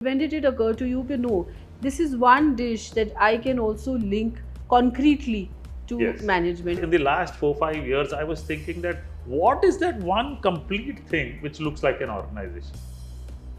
When did it occur to you that no, this is one dish that I can also link concretely to Yes. management? In the last 4 5 years, I was thinking that what is that one complete thing which looks like an organization?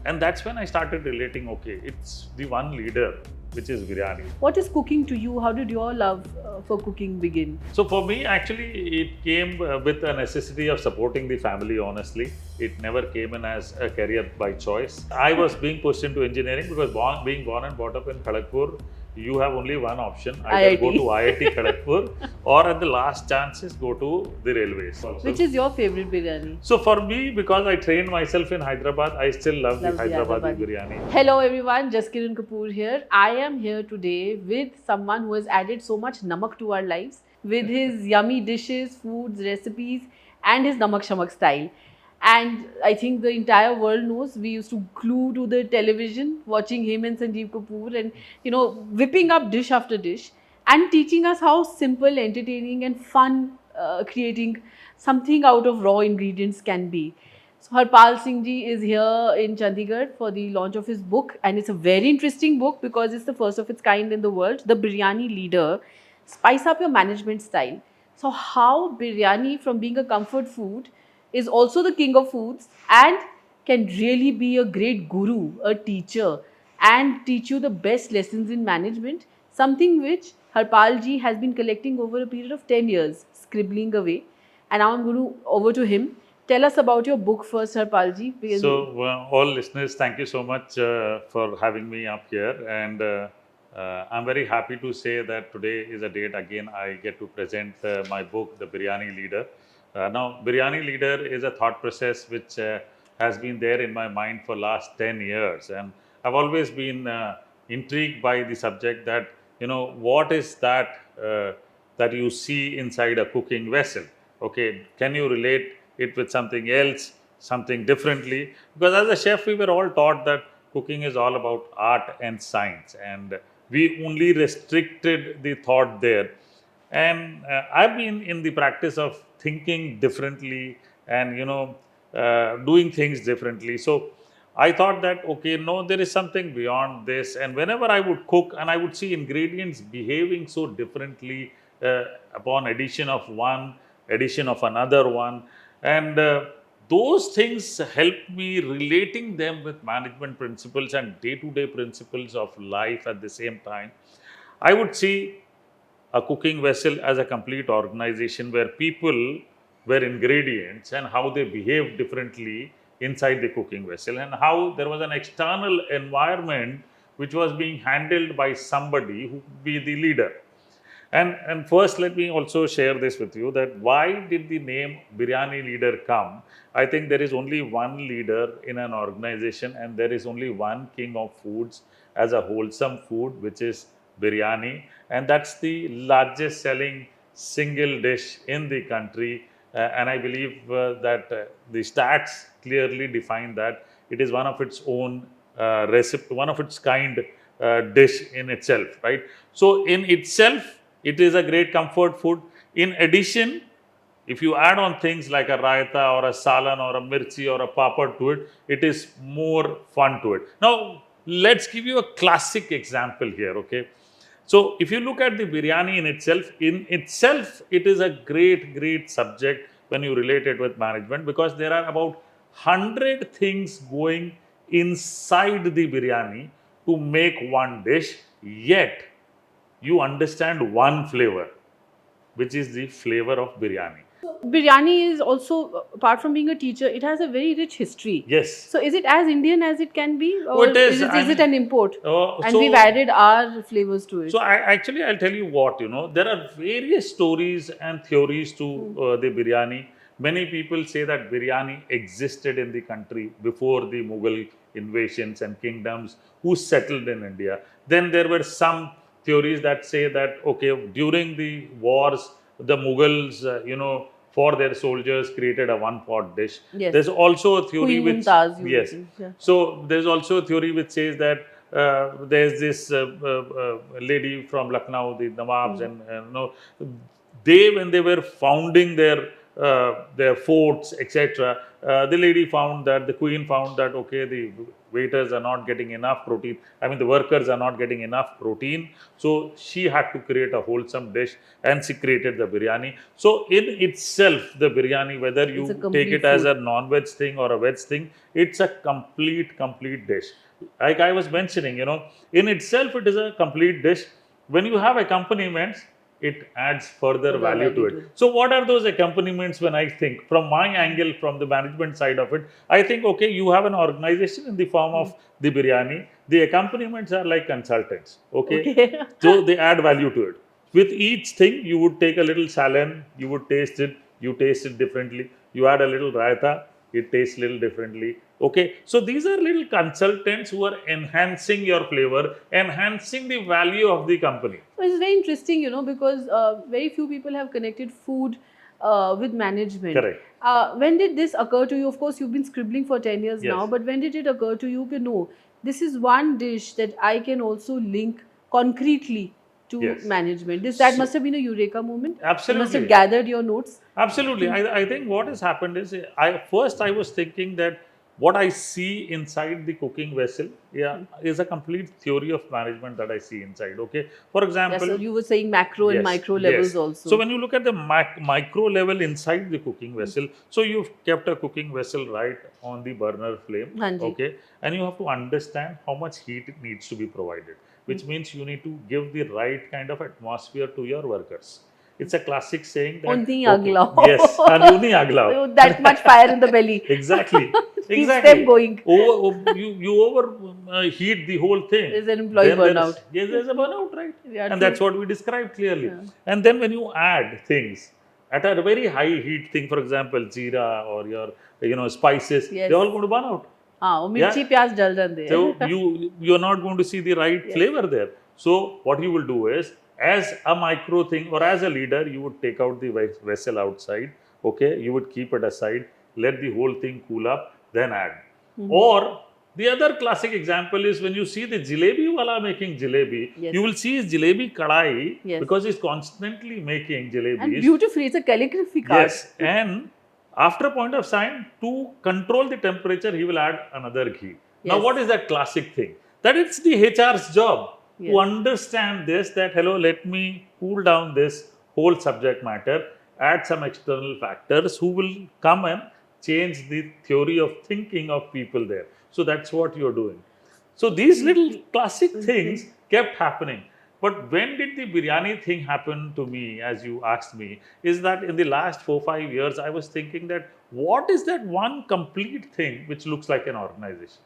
And that's when I started relating, okay, it's the one leader, which is biryani. What is cooking to you? How did your love for cooking begin? So for me, actually, it came with a necessity of supporting the family, honestly. It never came in as a career by choice. I was being pushed into engineering because being born and brought up in Kharagpur, you have only one option, either go to IIT. IIT Kharagpur or at the last chances go to the railways. Which is your favorite biryani? So for me, because I trained myself in Hyderabad, I still love the Loves the Hyderabadi Hyderabadi. biryani. Hello everyone, Jaskiran Kapoor here. I am here today with someone who has added so much namak to our lives with his yummy dishes, foods, recipes, and his namak shamak style. And I think the entire world knows we used to glue to the television watching him and Sanjeev Kapoor and whipping up dish after dish and teaching us how simple, entertaining, and fun creating something out of raw ingredients can be. So Harpal Singh ji is here in Chandigarh for the launch of his book, and it's a very interesting book because it's the first of its kind in the world, The Biryani Leader. Spice up your management style. So how biryani from being a comfort food is also the king of foods and can really be a great guru, a teacher, and teach you the best lessons in management, something which Harpal ji has been collecting over a period of 10 years, scribbling away. And now I'm going to over to him. Tell us about your book first, Harpal ji. So, all listeners, thank you so much for having me up here. And I'm very happy to say that today is a date again I get to present my book, The Biryani Leader. Now, Biryani Leader is a thought process which has been there in my mind for last 10 years. And I've always been intrigued by the subject that, what is that that you see inside a cooking vessel? Okay, can you relate it with something else, something differently? Because as a chef, we were all taught that cooking is all about art and science, and we only restricted the thought there. And I've been in the practice of thinking differently and doing things differently. So I thought that, okay, no, there is something beyond this. And whenever I would cook and I would see ingredients behaving so differently upon addition of one, addition of another one, and those things help me relating them with management principles and day-to-day principles of life at the same time. I would see a cooking vessel as a complete organization where people were ingredients and how they behave differently inside the cooking vessel, and how there was an external environment which was being handled by somebody who would be the leader. And first, let me also share this with you, that why did the name Biryani Leader come? I think there is only one leader in an organization, and there is only one king of foods as a wholesome food, which is biryani, and that's the largest selling single dish in the country. And I believe that the stats clearly define that it is one of its own recipe, one of its kind dish in itself, right? So in itself, it is a great comfort food. In addition, if you add on things like a raita or a salan or a mirchi or a papad to it, it is more fun to it. Now, let's give you a classic example here, okay? So, if you look at the biryani in itself, it is a great, great subject when you relate it with management, because there are about 100 things going inside the biryani to make one dish, yet you understand one flavor, which is the flavor of biryani. Biryani is also, apart from being a teacher, it has a very rich history. Yes. So is it as Indian as it can be, Oh, or it is. is it an import? And So, we've added our flavors to it. so I'll tell you what, there are various stories and theories to the biryani. Many people say that biryani existed in the country before the Mughal invasions and kingdoms who settled in India. Then there were some theories that say that, okay, during the wars, the Mughals, for their soldiers created a one-pot dish. Yes. There's also a theory Queen which, Mumtaz, yes. yeah. So there's also a theory which says that there's this lady from Lucknow, the Nawabs, and they, when they were founding their forts, etc., the queen found that, okay, the waiters are not getting enough protein. I mean, the workers are not getting enough protein. So she had to create a wholesome dish, and she created the biryani. So in itself, the biryani, whether It's a you take complete it as a food. non-veg thing or a veg thing, it's a complete dish. Like I was mentioning, in itself, it is a complete dish. When you have accompaniments, it adds further Further value to value it. to it. So, what are those accompaniments when I think from my angle, from the management side of it? I think, okay, you have an organization in the form of the biryani. The accompaniments are like consultants, okay? Okay. So, they add value to it. With each thing, you would take a little salan, you taste it differently. You add a little raita, it tastes a little differently. Okay, so these are little consultants who are enhancing your flavor, enhancing the value of the company. So it's very interesting, because very few people have connected food with management. Correct. When did this occur to you? Of course, you've been scribbling for 10 years Yes. now, but when did it occur to you? No, this is one dish that I can also link concretely to Yes. management. That So, must have been a eureka moment. You must have absolutely. gathered your notes. Absolutely. I think what has happened is I was thinking that what I see inside the cooking vessel, yeah, is a complete theory of management that I see inside. Okay. For Yeah, so example, you were saying macro and yes, micro levels yes. So also. when you look at the micro level inside the cooking vessel, so you've kept a cooking vessel right on the burner flame, Hanji. okay, and you have to understand how much heat it needs to be provided, which means you need to give the right kind of atmosphere to your workers. It's a classic saying that Unni okay, agla. yes, and uni agla. That much fire in the belly. Exactly, Keeps them exactly. going. You over heat the whole thing. There's an employee Then burnout. there's a burnout, right? Yeah, And true. that's what we described clearly. Yeah. And then when you add things at a very high heat thing, for example, jeera or your spices, Yes. they're all going to burn out. हाँ वो Yeah. मिर्ची प्याज जल जाते So हैं. you're not going to see the right Yes. flavor there. So what you will do is, as a micro thing or as a leader, you would take out the vessel outside. Okay, you would keep it aside, let the whole thing cool up, then add. Or the other classic example is when you see the jalebi wala making jalebi, Yes. you will see his jalebi kadai Yes. because he's constantly making And jalebis. beautifully, it's a calligraphy card. Yes, and after a point of time, to control the temperature, he will add another ghee. Now, Yes. what is that classic thing? That it's the HR's job Yes. to understand this, that hello, let me cool down this whole subject matter, add some external factors who will come and change the theory of thinking of people there. So that's what you're doing. So these little classic things kept happening. But when did the biryani thing happen to me, as you asked me, is that in the last 4-5 years, I was thinking that what is that one complete thing which looks like an organization?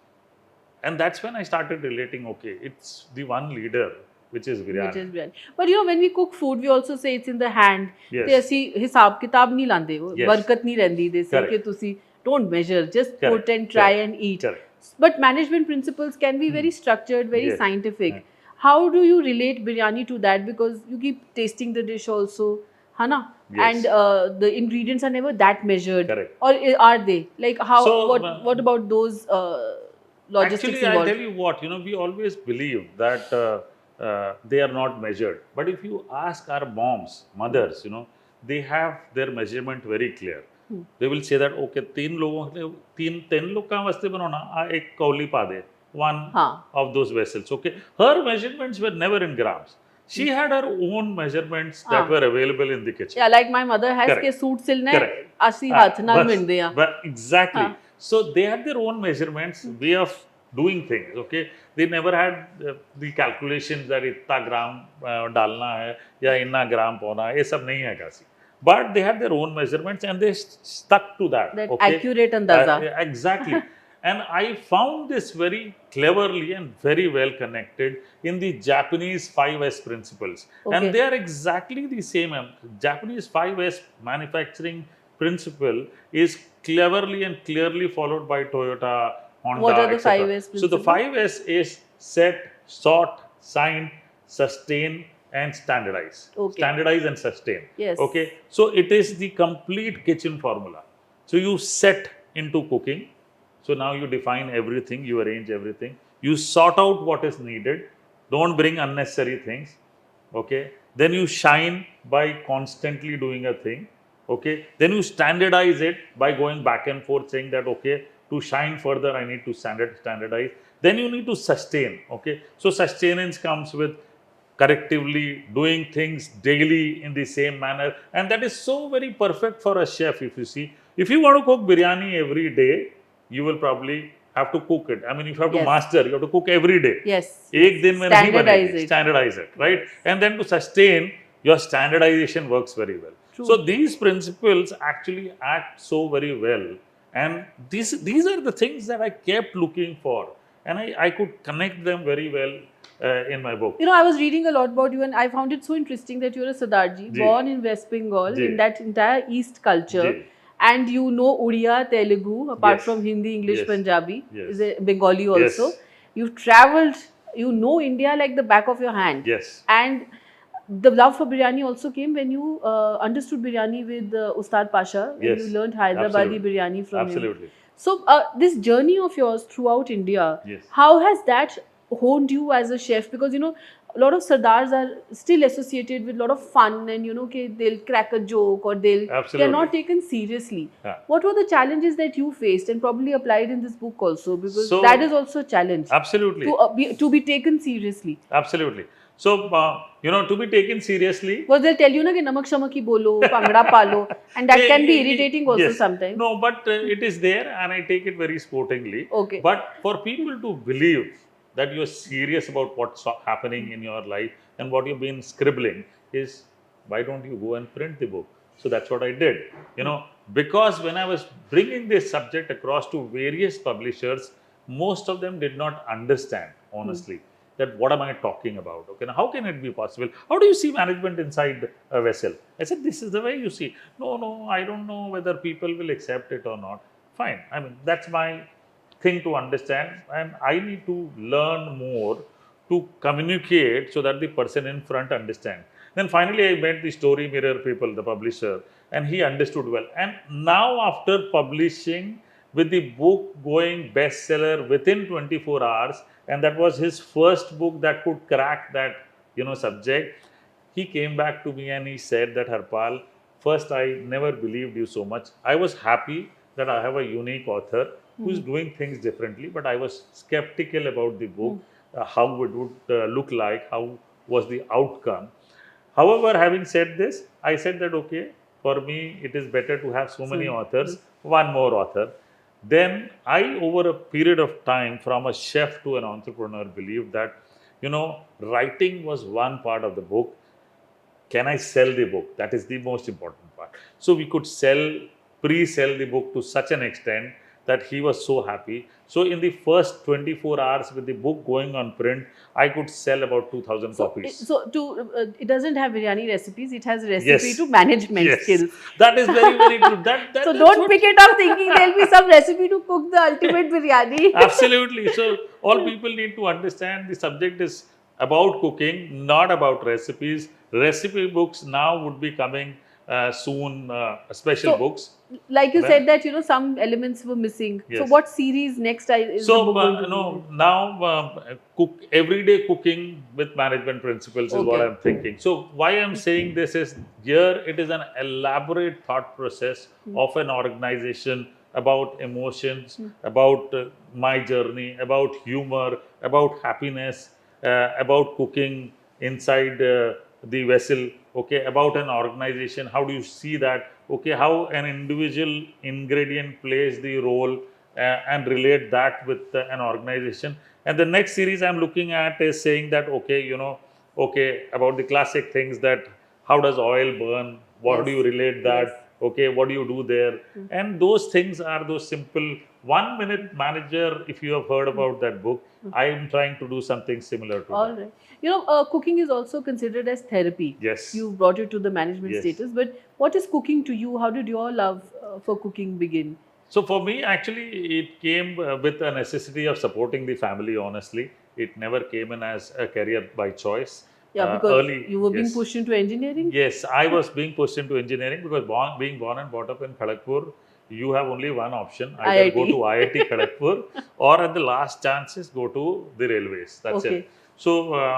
And that's when I started relating, okay, it's the one leader, which is biryani. Which is biryani. But when we cook food, we also say it's in the hand. Yes. ਤੇ ਅਸੀਂ ਹਿਸਾਬ ਕਿਤਾਬ ਨਹੀਂ ਲਾਂਦੇ ਉਹ Yes. ਬਰਕਤ ਨਹੀਂ ਰਹਿੰਦੀ ਦੇ ਸੇ Correct. ਕਿ ਤੁਸੀਂ don't measure, just Correct. put and try Correct. and eat. Correct. But management principles can be very structured, very Yes. scientific. How do you relate biryani to that? Because you keep tasting the dish also, Hana? Yes. And the ingredients are never that measured. Correct. Or are they? Like how? So, what about those logistics Actually, involved? I'll tell you what, we always believe that they are not measured. But if you ask our mothers, they have their measurement very clear. They will say that, okay, तीन लोग का वास्ते बनाना एक कौली पा दे, one of those vessels. Okay, her measurements were never in grams. She had her own measurements that were available in the kitchen. Yeah, like my mother has Correct. के suit सिलने Correct. 80 हाथ नाल मिलदे आ. But exactly. So they had their own measurements, way of doing things. Okay, they never had the calculations that इतना ग्राम डालना है या इतना ग्राम पाना है, ये सब नहीं है कासी. But they had their own measurements and they stuck to that. That okay? accurate andaza. Exactly. And I found this very cleverly and very well connected in the Japanese 5S principles. Okay. And they are exactly the same. Japanese 5S manufacturing principle is cleverly and clearly followed by Toyota, Honda, What are the etc. 5S So the principles? 5S is set, sort, sign, sustain, and standardize. Okay. Standardize and sustain. Yes. Okay. So it is the complete kitchen formula. So you set into cooking. So now you define everything, you arrange everything. You sort out what is needed. Don't bring unnecessary things. Okay. Then you shine by constantly doing a thing. Okay. Then you standardize it by going back and forth saying that, okay, To shine further, I need to standardize. Then you need to sustain. Okay, so sustenance comes with correctively doing things daily in the same manner, and that is so very perfect for a chef. If you see, if you want to cook biryani every day, you will probably have to cook it. I mean, if you have to Yes. master, you have to cook every day. Yes. एक दिन में नहीं Standardize बनेगी, it. standardize it, right? Yes. And then to sustain, your standardization works very well. True. So these principles actually act so very well, and these are the things that I kept looking for, and I could connect them very well in my book. You know, I was reading a lot about you, and I found it so interesting that you're a Sardarji, Ji. born in West Bengal, Ji. in that entire East culture, Ji. and you know Odia, Telugu, apart Yes. from Hindi, English, Yes. Punjabi, Yes. is a Bengali also. Yes. You've traveled, you know India like the back of your hand. Yes. And the love for biryani also came when you understood biryani with Ustad Pasha, when Yes. you learned Hyderabadi Absolutely. biryani from him. Absolutely. So, this journey of yours throughout India, Yes. how has that honed you as a chef? Because, you know, a lot of Sardars are still associated with a lot of fun, and, you know, they'll crack a joke, or they're Absolutely. not taken seriously. Yeah. What were the challenges that you faced, and probably applied in this book also? Because So- that is also a challenge. Absolutely. To be taken seriously. Absolutely. So, you know, to be taken seriously. Because they'll tell you na कि नमक शमक ही बोलो, पंगड़ा पालो, and that can be irritating also Yes. sometimes. No, but it is there, and I take it very sportingly. Okay. But for people to believe that you're serious about what's happening in your life and what you've been scribbling is, why don't you go and print the book? So that's what I did. You know, because when I was bringing this subject across to various publishers, most of them did not understand, honestly, that what am I talking about? Okay, now how can it be possible? How do you see management inside a vessel? I said, this is the way you see. No, I don't know whether people will accept it or not. Fine. I mean, that's my thing to understand, and I need to learn more to communicate so that the person in front understands. Then finally, I met the Story Mirror people, the publisher, and he understood well. And now, after publishing, with the book going bestseller within 24 hours, and that was his first book that could crack that, you know, subject, he came back to me and he said that, Harpal, first I never believed you so much. I was happy that I have a unique author who is doing things differently, but I was skeptical about the book, how it would look like, how was the outcome. However, having said this, I said that, okay, for me, it is better to have so many authors, one more author. Then I, over a period of time, from a chef to an entrepreneur, believed that, you know, writing was one part of the book. Can I sell the book? That is the most important part. So we could pre-sell the book to such an extent that he was so happy. So in the first 24 hours with the book going on print, I could sell about 2,000 copies. It doesn't have biryani recipes. It has recipe Yes. to management Yes. skills. That is very, very true. So don't pick it up thinking there'll be some recipe to cook the ultimate biryani. Absolutely. So all people need to understand the subject is about cooking, not about recipes. Recipe books now would be coming soon, special So, books. Like you Right. said that, you know, some elements were missing. So Yes. what series next is the So book going to no, be? now everyday cooking with management principles is what Okay. I'm thinking. So why I'm saying this is, here it is an elaborate thought process of an organization about emotions, about my journey, about humor, about happiness, about cooking inside the vessel, okay, about an organization. How do you see that? Okay, how an individual ingredient plays the role, and relate that with an organization. And the next series I'm looking at is saying that, okay, you know, okay, about the classic things, that how does oil burn? What do you relate that? Yes. Okay, what do you do there? And those things are those simple 1-minute manager. If you have heard about that book, I am trying to do something similar to All that. right. You know, cooking is also considered as therapy. Yes. You've brought it to the management Yes. status. But what is cooking to you? How did your love for cooking begin? So for me, actually, it came with a necessity of supporting the family, honestly. It never came in as a career by choice. Yeah, because early, you were being yes. pushed into engineering? Yes, I was being pushed into engineering because being born and brought up in Kharagpur, you have only one option. Either go IIT. to IIT Kharagpur, or at the last chances, go to the railways. That's Okay. it. So,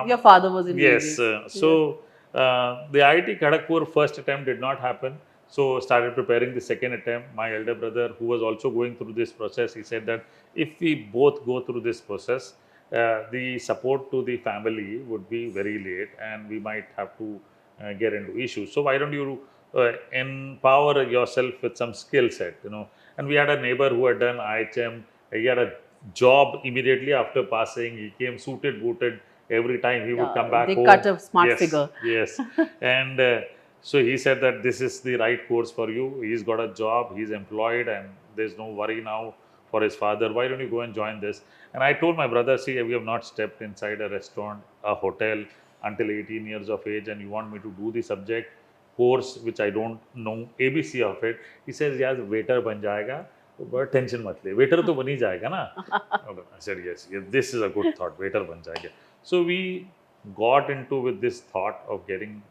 Your father was in yes, railways. so the IIT Kharagpur first attempt did not happen. So started preparing the second attempt. My elder brother, who was also going through this process, he said that if we both go through this process, the support to the family would be very late, and we might have to get into issues. So why don't you empower yourself with some skill set, And we had a neighbor who had done IHM. He had a job immediately after passing. He came suited, booted every time he would come back They home. cut a smart Yes, figure. yes. And so he said that this is the right course for you. He's got a job, he's employed, and there's no worry now for his father. Why don't you go and join this? And I told my brother, see, we have not stepped inside a restaurant, a hotel until 18 years of age, and you want me to do the subject course which I don't know ABC of it. He says, yeah, waiter ban jayega, but tension mat le. Waiter to bani jayega na. I said, yes, this is a good thought. Waiter ban jayega. So we got into with this thought of getting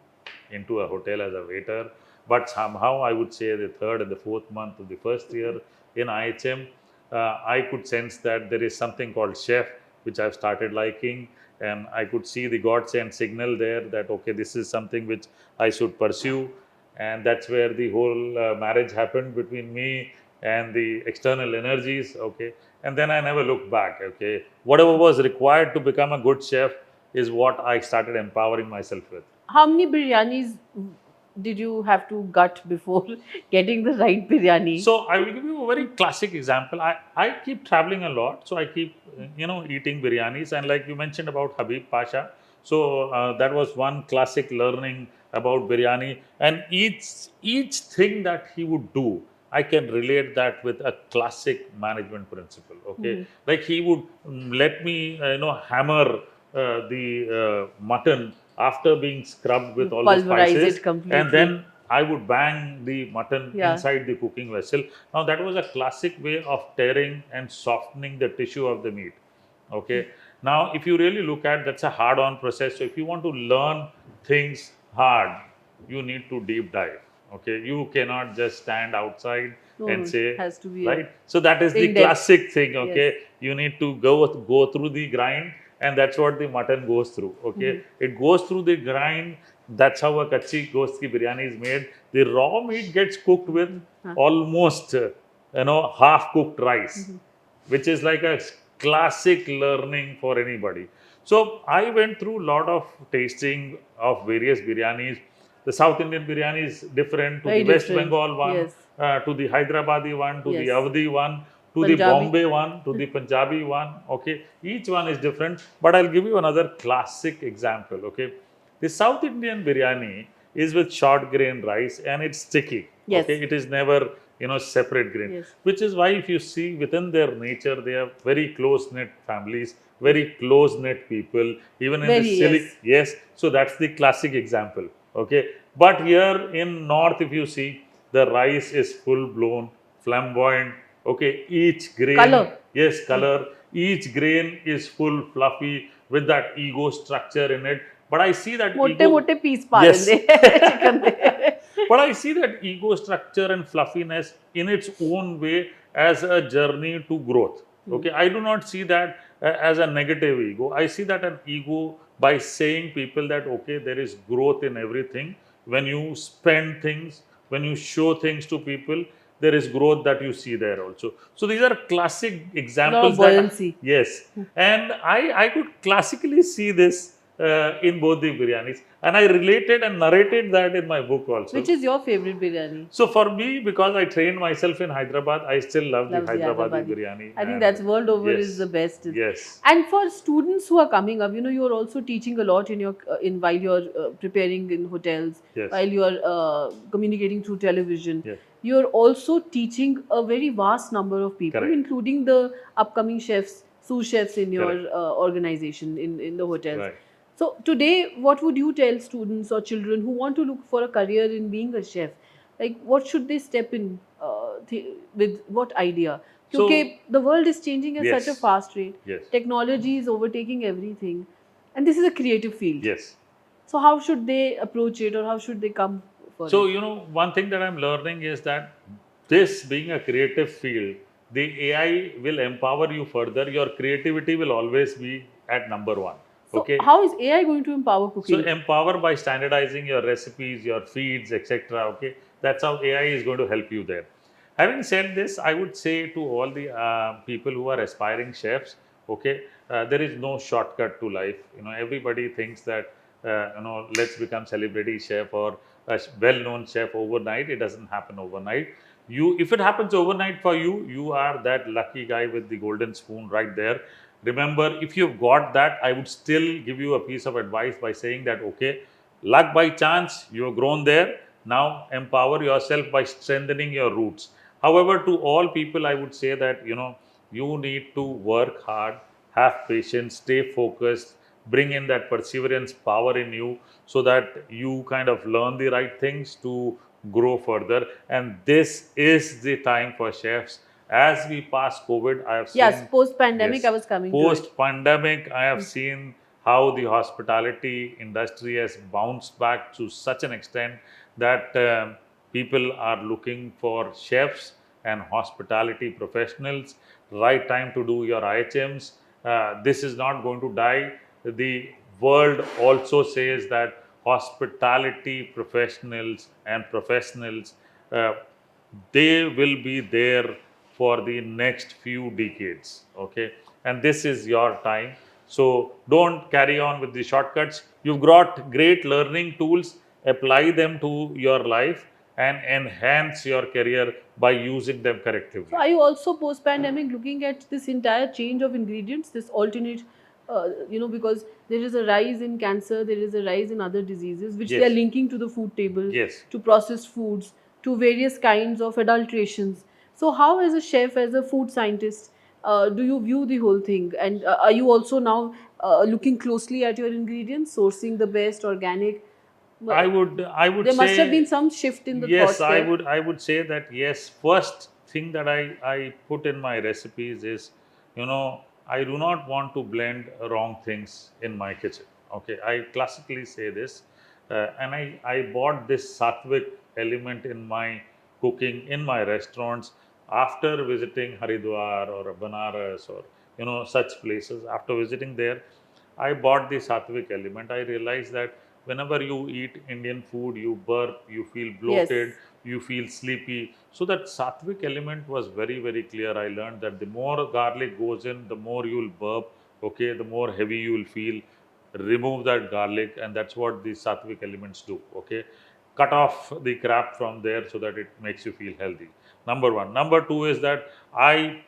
into a hotel as a waiter, but somehow I would say the third and the fourth month of the first year in IHM, I could sense that there is something called chef, which I've started liking, and I could see the God sent signal there that okay, this is something which I should pursue, and that's where the whole marriage happened between me and the external energies. Okay, and then I never looked back. Okay, whatever was required to become a good chef is what I started empowering myself with. How many biryanis did you have to gut before getting the right biryani? So I will give you a very classic example. I keep traveling a lot, so I keep eating biryanis, and like you mentioned about Habib Pasha, so that was one classic learning about biryani, and each thing that he would do, I can relate that with a classic management principle. Okay, like he would let me hammer the mutton after being scrubbed with all the Pulverize spices, it completely. and then I would bang the mutton Yeah. inside the cooking vessel. Now that was a classic way of tearing and softening the tissue of the meat. Okay. Now, if you really look at, that's a hard-on process. So if you want to learn things hard, you need to deep dive. Okay. You cannot just stand outside No, and say, has to be right. So that is the in-depth. classic thing. Okay. Yes. You need to go through the grind, and that's what the mutton goes through. Okay. It goes through the grind. That's how a kachi ghost ki biryani is made. The raw meat gets cooked with almost half cooked rice, which is like a classic learning for anybody. So I went through a lot of tasting of various biryanis. The South Indian biryani is different to Very the West different. Bengal one, Yes. to the Hyderabadi one, to the Yes. Avdi one, to the Punjabi. Bombay one, to the Punjabi one. Okay, each one is different. But I'll give you another classic example. Okay, the South Indian biryani is with short grain rice and it's sticky. Yes. Okay, it is never separate grain. Yes. Which is why if you see within their nature, they are very close knit families, very close knit people. Even in Very, the silly, yes. So that's the classic example. Okay, but here in North, if you see, the rice is full blown, flamboyant. Okay, each grain, Color. yes, color. Each grain is full, fluffy with that ego structure in it. But I see that Mote piece Yes. chicken de. But I see that ego structure and fluffiness in its own way as a journey to growth. Okay, I do not see that as a negative ego. I see that an ego by saying people that okay, there is growth in everything. When you spend things, when you show things to people, there is growth that you see there also. So these are classic examples. buoyancy. Yes, and I could classically see this in both the biryanis, and I related and narrated that in my book also. Which is your favorite biryani? So for me, because I trained myself in Hyderabad, I still love the Loves the Hyderabadi Hyderabadi. biryani. I think and that's world over yes, is the best. Yes. And for students who are coming up, you're also teaching a lot in your while you're preparing in hotels, Yes. while you're communicating through television. Yes. You're also teaching a very vast number of people, Correct. including the upcoming chefs, sous chefs in your Correct. organization in the hotels. Right. So today, what would you tell students or children who want to look for a career in being a chef? Like, what should they step in with what idea? So- Because the world is changing at Yes. such a fast rate. Yes. Technology is overtaking everything. And this is a creative field. Yes. So how should they approach it or how should they come for So, it? one thing that I'm learning is that this being a creative field, the AI will empower you further. Your creativity will always be at number one. So Okay. how is AI going to empower So cooking? empower by standardizing your recipes, your feeds, etc. Okay. That's how AI is going to help you there. Having said this, I would say to all the people who are aspiring chefs, okay, there is no shortcut to life. Everybody thinks that let's become celebrity chef or a well-known chef overnight. It doesn't happen overnight. If it happens overnight for you, you are that lucky guy with the golden spoon right there. Remember, if you've got that, I would still give you a piece of advice by saying that, okay, luck by chance, you have grown there. Now empower yourself by strengthening your roots. However, to all people, I would say that, you need to work hard, have patience, stay focused, bring in that perseverance power in you so that you kind of learn the right things to grow further. And this is the time for chefs. As we pass COVID, I have Yes, seen, post pandemic, I yes, was coming to it. post pandemic, I have seen how the hospitality industry has bounced back to such an extent that people are looking for chefs and hospitality professionals. Right time to do your IHMs. This is not going to die. The world also says that hospitality professionals and professionals, uh, they will be there for the next few decades. Okay, and this is your time. So don't carry on with the shortcuts. You've got great learning tools. Apply them to your life and enhance your career by using them So correctively. are you also post-pandemic looking at this entire change of ingredients, this alternate, because there is a rise in cancer, there is a rise in other diseases, which they are Yes, linking to the food table, yes. to processed foods, to various kinds of adulterations. So how, as a chef, as a food scientist, do you view the whole thing? And are you also now looking closely at your ingredients, sourcing the best organic? I would There must have been say some shift in the yes. thoughts I there. would I would say that yes. First thing that I put in my recipes is, I do not want to blend wrong things in my kitchen. Okay, I classically say this, and I bought this sattvic element in my cooking in my restaurants after visiting Haridwar or Banaras or such places. After visiting there, I bought the sattvic element. I realized that whenever you eat Indian food, you burp, you feel Yes. bloated, you feel sleepy. So that sattvic element was very, very clear. I learned that the more garlic goes in, the more you'll burp, okay, the more heavy you will feel. Remove that garlic, and that's what the sattvic elements do, okay. Cut off the crap from there so that it makes you feel healthy. Number one. Number two is that I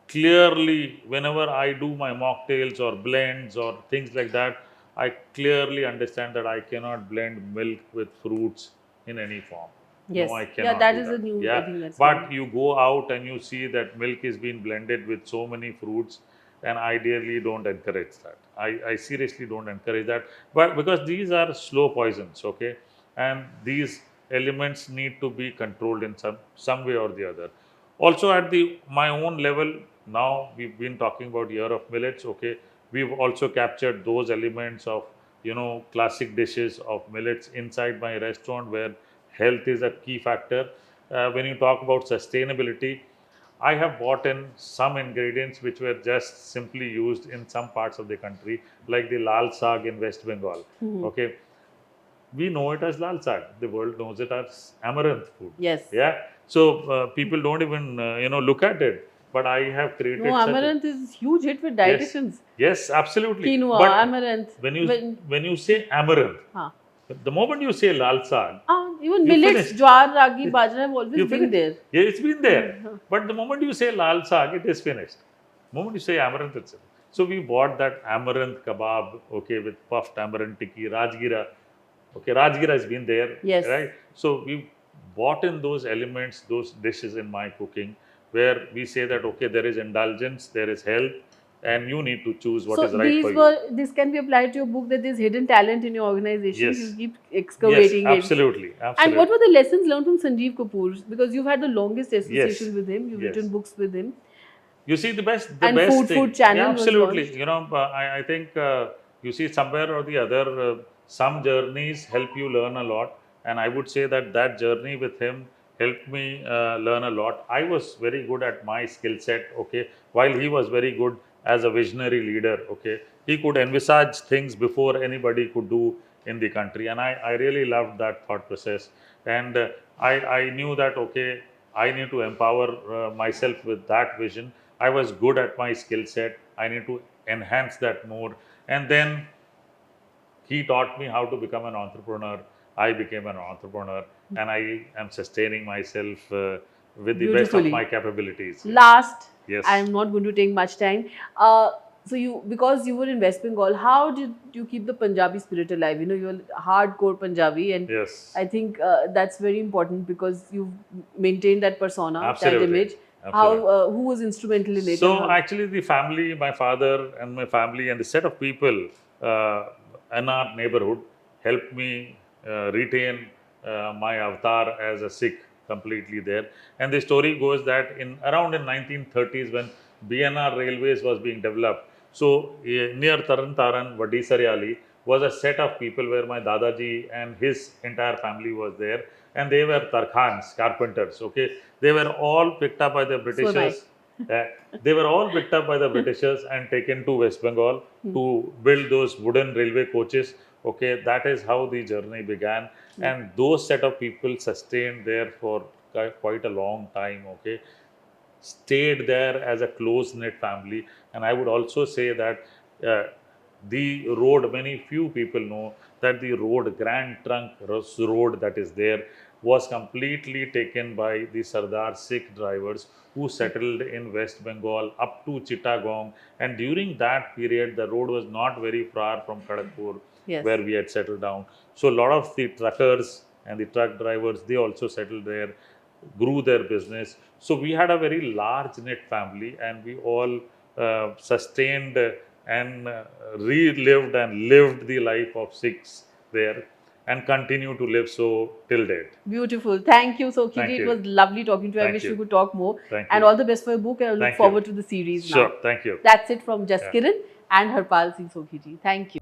clearly, whenever I do my mocktails or blends or things like that, I clearly understand that I cannot blend milk with fruits in any form. No, I Yes. Yeah, cannot that do is a that. new, I Yeah, think that's but one. you go out and you see that milk is being blended with so many fruits, and I ideally don't encourage that. I seriously don't encourage that, but because these are slow poisons, okay, and these elements need to be controlled in some way or the other. Also at the my own level, now we've been talking about year of millets, okay, we've also captured those elements of classic dishes of millets inside my restaurant where health is a key factor. When you talk about sustainability, I have bought in some ingredients which were just simply used in some parts of the country, like the lal sag in West Bengal, okay. We know it as lal sag. The world knows it as amaranth food. Yes. Yeah. So people don't even look at it. But I have No, created such a amaranth is huge hit with yes, dietitians. yes, absolutely. Quinoa, But amaranth. when you When, when you say amaranth, huh. the moment you say lal sag, Even you millets, finished. jowar, ragi, bajra have always You been finished. there. Yeah, it's been there. But the moment you say lal sag, it is finished. The moment you say amaranth itself. So we bought that amaranth kebab, okay, with puffed amaranth tikki, rajgira. Okay, rajgira has been there, Yes. right? So we bought in those elements, those dishes in my cooking, where we say that okay, there is indulgence, there is health, and you need to choose what So is right for these you. were, this can be applied to your book, that there's hidden talent in your organization. You Yes, keep yes, excavating it. absolutely, And what were absolutely. the lessons learned from Sanjeev Kapoor? Because you've had the longest Yes, association with him. You've yes. written books with him. You see, the And best Food thing, yeah, Channel was absolutely. launched. I think you see somewhere or the other, some journeys help you learn a lot, and I would say that that journey with him helped me learn a lot. I was very good at my skill set, okay, while he was very good as a visionary leader, okay. He could envisage things before anybody could do in the country. And I really loved that thought process. And I knew that, okay, I need to empower myself with that vision. I was good at my skill set. I need to enhance that more. And then he taught me how to become an entrepreneur. I became an entrepreneur, and I am sustaining myself with the best of Beautifully. my capabilities. Last, Yes. I'm not going to take much time. So you, because you were in West Bengal, how did you keep the Punjabi spirit alive? You know, you're hardcore Punjabi, and Yes. I think that's very important because you've maintained that persona, that Absolutely. image. Absolutely. How, who was instrumental in it? and So how- actually, the family, my father and my family, and the set of people uh, in our neighborhood helped me retain my avatar as a Sikh completely there. And the story goes that in around in 1930s, when BNR Railways was being developed, so near Taran Taran, Vadi Saryali was a set of people where my Dadaji and his entire family was there, and they were Tarkhans, carpenters. Okay, they were all picked up by the So am I. Britishers. Uh, they were all picked up by the Britishers and taken to West Bengal to build those wooden railway coaches. Okay, that is how the journey began, and those set of people sustained there for quite a long time. Okay, stayed there as a close knit family, and I would also say that uh, the road, many few people know that the road, Grand Trunk road that is there, was completely taken by the Sardar Sikh drivers who settled in West Bengal up to Chittagong. And during that period, the road was not very far from Kharagpur, Yes. where we had settled down. So a lot of the truckers and the truck drivers, they also settled there, grew their business. So we had a very large knit family, and we all sustained and relived and lived the life of Sikhs there, and continue to live so till date. Beautiful. Thank you, Sokhi Thank ji. It you. was lovely talking to you. I Thank wish you. we could talk more. Thank And you. all the best for your book. And I look Thank you. forward to the series Sure. now. Thank you. That's it from Yeah. Jaskiran and Harpal Singh Sokhi ji. Thank you.